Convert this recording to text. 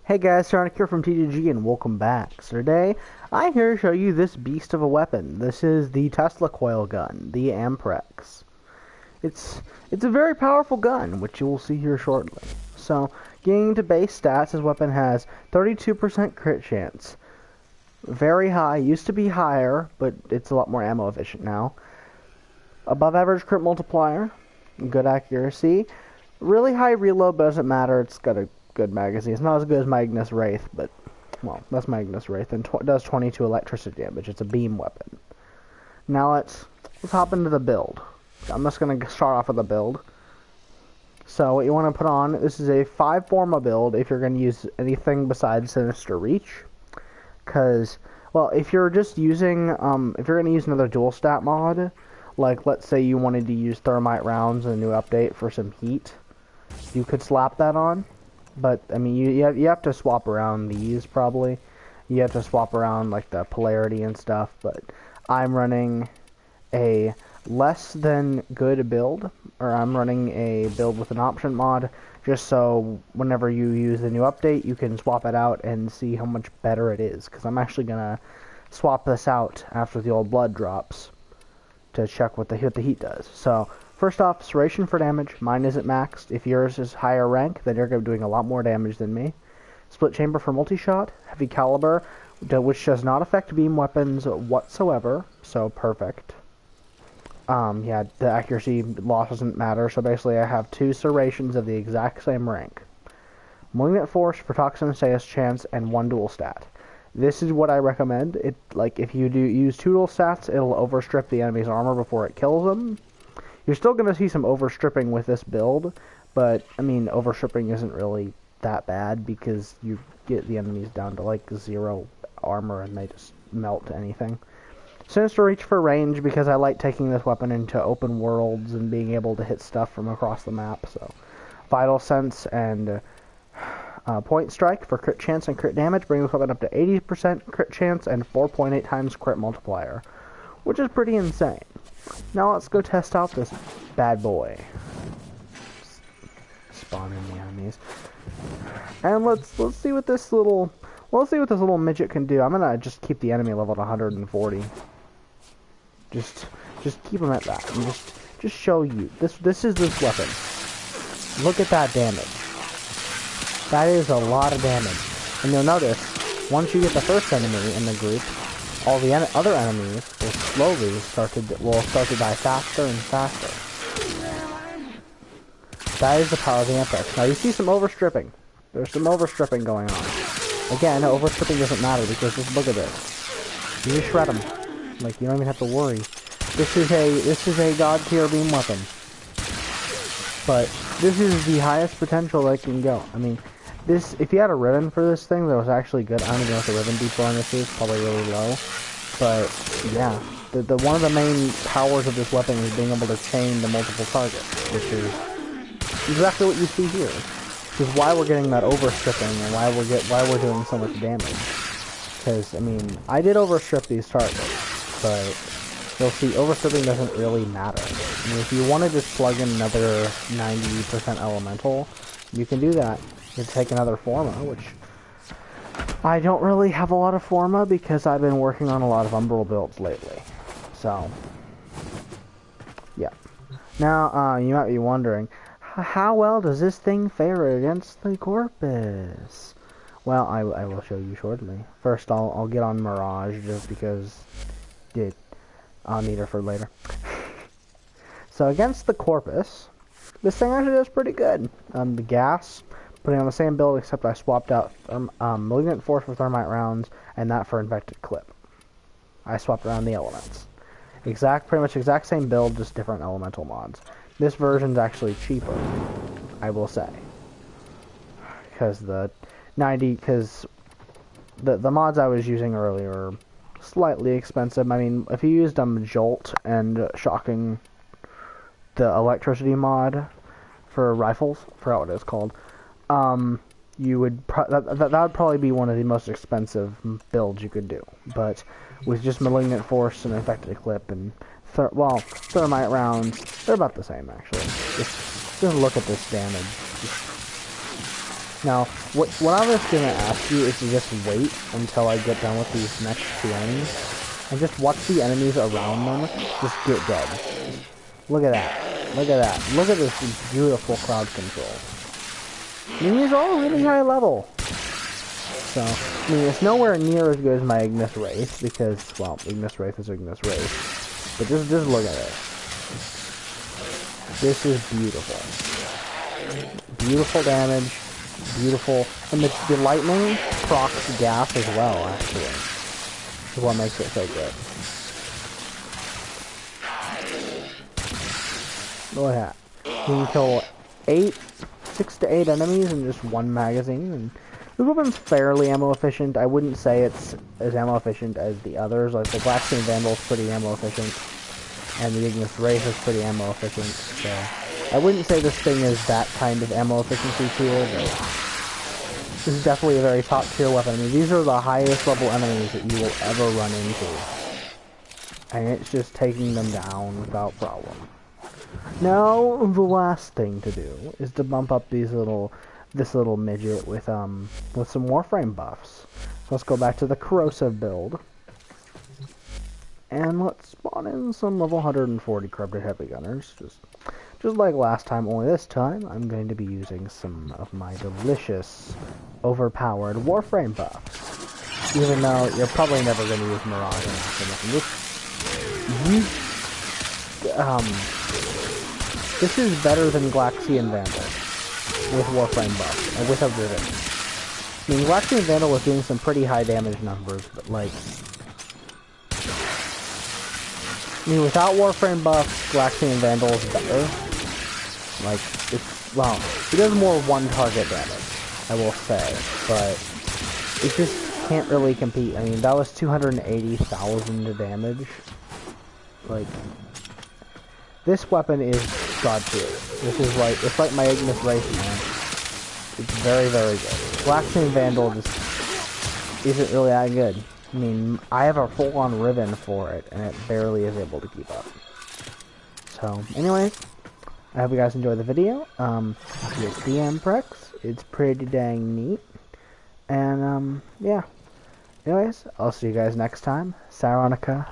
Hey guys, Sonic here from TGG and welcome back. So today, I'm here to show you this beast of a weapon. This is the Tesla coil gun, the amprex. It's a very powerful gun, which you will see here shortly. So, getting into base stats, this weapon has 32% crit chance. Very high, used to be higher, but it's a lot more ammo efficient now. Above average crit multiplier, good accuracy. Really high reload, but doesn't matter, it's got a good magazine. It's not as good as Magnus Wraith, but, well, that's Magnus Wraith, and does 22 electricity damage. It's a beam weapon. Now let's hop into the build. I'm just going to start off with the build. So what you want to put on, this is a 5 Forma build if you're going to use anything besides Sinister Reach. Because, well, if you're just using, if you're going to use another dual stat mod, like let's say you wanted to use thermite rounds in a new update for some heat, you could slap that on. But, I mean, you have to swap around these, probably. You have to swap around, like, the polarity and stuff. But I'm running a less than good build. Or I'm running a build with an option mod. Just so whenever you use the new update, you can swap it out and see how much better it is. Because I'm actually going to swap this out after the old blood drops. To check what the heat does. So, first off, serration for damage. Mine isn't maxed. If yours is higher rank, then you're going to be doing a lot more damage than me. Split chamber for multi-shot. Heavy caliber, which does not affect beam weapons whatsoever. So, perfect. Yeah, the accuracy loss doesn't matter. So, basically, I have 2 serrations of the exact same rank. Malignant Force for toxin status chance and 1 dual stat. This is what I recommend. If you do use 2 dual stats, it'll overstrip the enemy's armor before it kills them. You're still going to see some overstripping with this build, but, I mean, overstripping isn't really that bad because you get the enemies down to, like, 0 armor and they just melt anything. Sinister Reach for range because I like taking this weapon into open worlds and being able to hit stuff from across the map, so. Vital Sense and Point Strike for crit chance and crit damage, bring this weapon up to 80% crit chance and 4.8 times crit multiplier, which is pretty insane. Now let's go test out this bad boy. Spawn in the enemies, and let's see what this little midget can do. I'm gonna just keep the enemy level at 140. Just keep him at that, and just show you this is this weapon. Look at that damage. That is a lot of damage. And you'll notice, once you get the first enemy in the group, all the other enemies will slowly start to die faster and faster. That is the power of the amprex. Now you see some overstripping. There's some overstripping going on. Again, overstripping doesn't matter because just look at this. You just shred them. Like, you don't even have to worry. This is a god tier beam weapon. But this is the highest potential they can go. I mean, if you had a ribbon for this thing that was actually good, I don't even know what the ribbon deep on this is, probably really low. But yeah, the one of the main powers of this weapon is being able to chain to multiple targets, which is exactly what you see here. Which is why we're getting that overstripping and why we're doing so much damage. Because I mean, I did overstrip these targets, but you'll see overstripping doesn't really matter. I mean, if you want to just plug in another 90% elemental, you can do that. You can take another Forma, which I don't really have a lot of Forma because I've been working on a lot of Umbral builds lately. So, yeah. Now, you might be wondering, how well does this thing fare against the Corpus? Well, I will show you shortly. First, I'll get on Mirage just because I'll need her for later. So against the Corpus, this thing actually does pretty good. The gas, putting on the same build except I swapped out Malignant Force for thermite rounds and that for infected clip. I swapped around the elements. Pretty much exact same build, just different elemental mods. This version's actually cheaper, I will say, because the mods I was using earlier are slightly expensive. I mean, if you used Jolt and Shocking, the electricity mod for rifles, I forgot what it's called, you would that would probably be one of the most expensive builds you could do. But with just Malignant Force and Infected Clip and thermite rounds, they're about the same actually. Just look at this damage. Now, what I was gonna ask you is to just wait until I get done with these next two enemies, and just watch the enemies around them just get dead. Look at that. Look at that. Look at this beautiful crowd control. I mean, these are all really high level. So, I mean, it's nowhere near as good as my Ignis Wraith, because, well, Ignis Wraith is Ignis Wraith. But just look at it. This is beautiful. Beautiful damage. Beautiful. And the lightning procs gas as well, actually. Is what makes it so good. Look at that. You can kill 6 to 8 enemies in just one magazine, and the weapon's fairly ammo efficient. I wouldn't say it's as ammo efficient as the others. Like the Glaxian Vandal's pretty ammo efficient, and the Ignis Wraith is pretty ammo efficient. So I wouldn't say this thing is that kind of ammo efficiency tier, but this is definitely a very top tier weapon. I mean, these are the highest level enemies that you will ever run into, and it's just taking them down without problem. Now the last thing to do is to bump up this little midget with some Warframe buffs. So let's go back to the corrosive build, and let's spawn in some level 140 corrupted heavy gunners, just like last time. Only this time I'm going to be using some of my delicious, overpowered Warframe buffs. Even though you're probably never going to use Mirage this is better than Glaxian Vandal with Warframe buff, and with a rivet. I mean, Glaxian Vandal was doing some pretty high damage numbers, but like, I mean, without Warframe buff, Glaxian Vandal is better. Like, well, it does more one-target damage, I will say, but it just can't really compete. I mean, that was 280,000 damage. Like, this weapon is god tier. This is like, it's like my Ignis Wraith, man. It's very, very good. Glaxian Vandal just isn't really that good. I mean, I have a full-on ribbon for it, and it barely is able to keep up. So, anyways, I hope you guys enjoyed the video. It's the amprex. It's pretty dang neat. And, yeah. Anyways, I'll see you guys next time. Saronica.